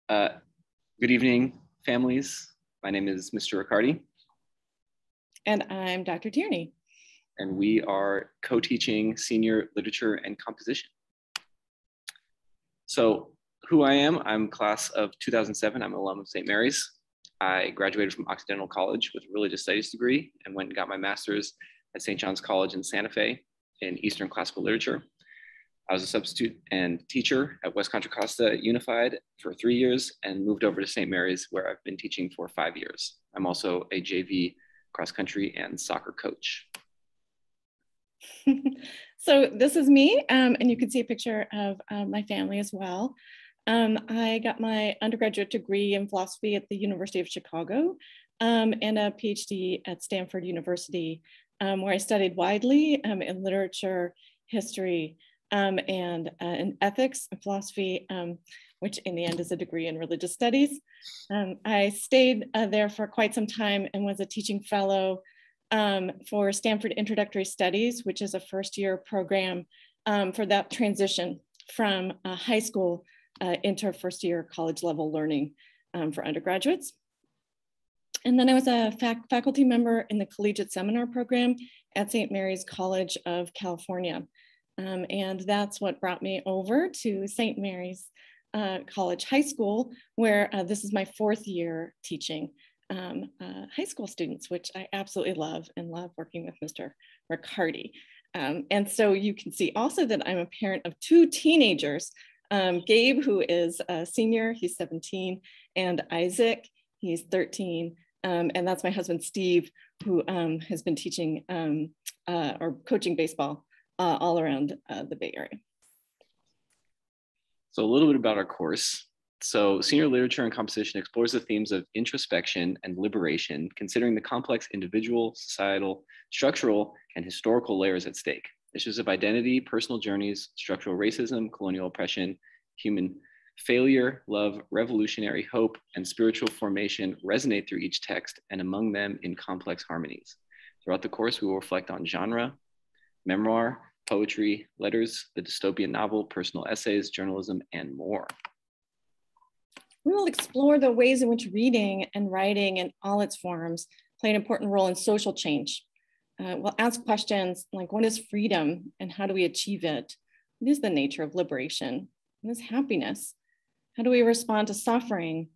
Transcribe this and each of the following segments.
Uh, Good evening, families. My name is Mr. Riccardi. And I'm Dr. Tierney. And we are co-teaching senior literature and composition. So who I am, I'm class of 2007. I'm an alum of St. Mary's. I graduated from Occidental College with a religious studies degree and went and got my master's at St. John's College in Santa Fe in Eastern Classical Literature. I was a substitute and teacher at West Contra Costa Unified for 3 years and moved over to St. Mary's, where I've been teaching for 5 years. I'm also a JV cross country and soccer coach. So this is me, and you can see a picture of my family as well. I got my undergraduate degree in philosophy at the University of Chicago and a PhD at Stanford University, where I studied widely in literature, history, and in ethics and philosophy, which in the end is a degree in religious studies. I stayed there for quite some time and was a teaching fellow for Stanford Introductory Studies, which is a first-year program for that transition from high school into first-year college-level learning for undergraduates. And then I was a faculty member in the collegiate seminar program at St. Mary's College of California. And that's what brought me over to St. Mary's College High School, where this is my 4th year teaching high school students, which I absolutely love and love working with Mr. Riccardi. And so you can see also that I'm a parent of 2 teenagers, Gabe, who is a senior, he's 17, and Isaac, he's 13. And that's my husband, Steve, who has been teaching or coaching baseball all around the Bay Area. So a little bit about our course. So senior literature and composition explores the themes of introspection and liberation, considering the complex individual, societal, structural, and historical layers at stake. Issues of identity, personal journeys, structural racism, colonial oppression, human failure, love, revolutionary hope, and spiritual formation resonate through each text, and among them in complex harmonies. Throughout the course, we will reflect on genre, memoir, poetry, letters, the dystopian novel, personal essays, journalism, and more. We will explore the ways in which reading and writing in all its forms play an important role in social change. We'll ask questions like, what is freedom and how do we achieve it? What is the nature of liberation? What is happiness? How do we respond to suffering?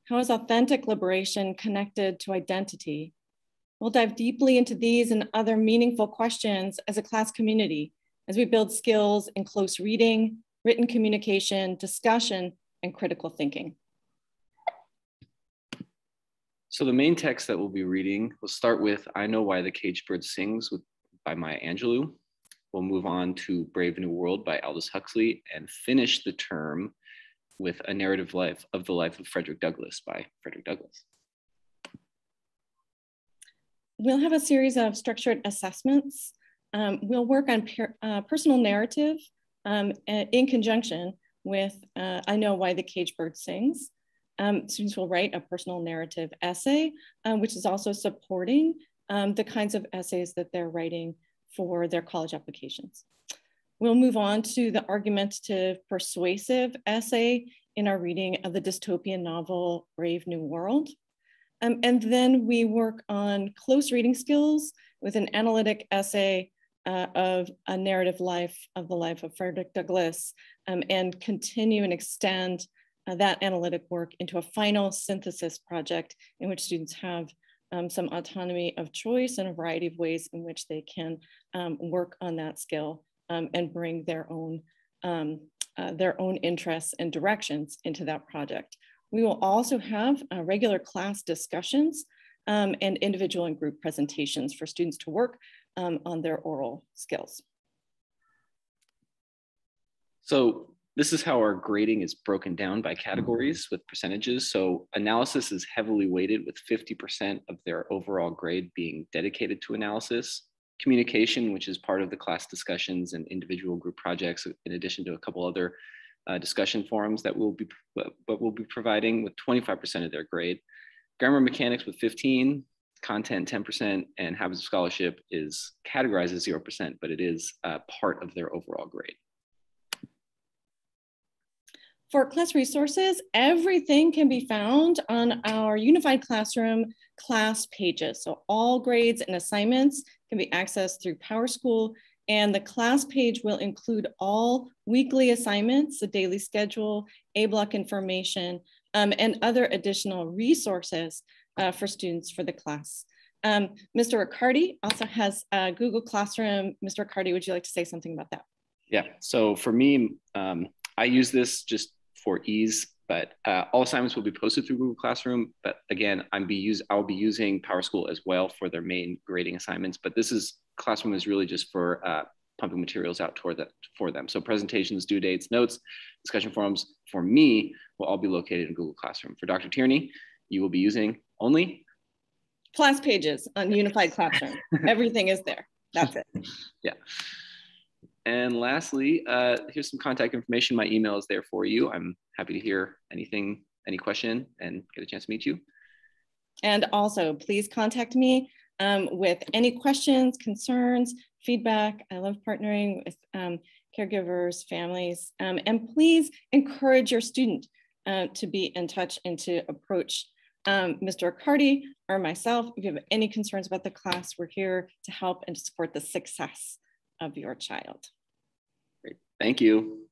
How is authentic liberation connected to identity? We'll dive deeply into these and other meaningful questions as a class community, as we build skills in close reading, written communication, discussion, and critical thinking. So the main text that we'll be reading, we'll start with I Know Why the Caged Bird Sings by Maya Angelou. We'll move on to Brave New World by Aldous Huxley and finish the term with A Narrative Life of the Life of Frederick Douglass by Frederick Douglass. We'll have a series of structured assessments. We'll work on personal narrative in conjunction with I Know Why the Caged Bird Sings. Students will write a personal narrative essay, which is also supporting the kinds of essays that they're writing for their college applications. We'll move on to the argumentative persuasive essay in our reading of the dystopian novel, Brave New World. And then we work on close reading skills with an analytic essay of A Narrative Life of the Life of Frederick Douglass, and continue and extend that analytic work into a final synthesis project in which students have some autonomy of choice and a variety of ways in which they can work on that skill and bring their own interests and directions into that project. We will also have regular class discussions and individual and group presentations for students to work on their oral skills. So this is how our grading is broken down by categories with percentages. So analysis is heavily weighted with 50% of their overall grade being dedicated to analysis. Communication, which is part of the class discussions and individual group projects, in addition to a couple other discussion forums that we'll be providing, with 25% of their grade. Grammar mechanics with 15, content 10%, and habits of scholarship is categorized as 0%, but it is part of their overall grade. For class resources, everything can be found on our Unified Classroom class pages. So all grades and assignments can be accessed through PowerSchool, and the class page will include all weekly assignments, the daily schedule, A-block information, and other additional resources for students for the class. Mr. Riccardi also has a Google Classroom. Mr. Riccardi, would you like to say something about that? Yeah, so for me, I use this just for ease, but all assignments will be posted through Google Classroom. But again, I'll be using PowerSchool as well for their main grading assignments. But Classroom is really just for pumping materials out for them. So presentations, due dates, notes, discussion forums for me will all be located in Google Classroom. For Dr. Tierney, you will be using only class pages on Unified Classroom. Everything is there. That's it. Yeah. And lastly, here's some contact information. My email is there for you. I'm happy to hear anything, any question, and get a chance to meet you. And also, please contact me with any questions, concerns, feedback. I love partnering with caregivers, families, and please encourage your student to be in touch and to approach Mr. Riccardi or myself. If you have any concerns about the class, we're here to help and to support the success of your child. Great. Thank you.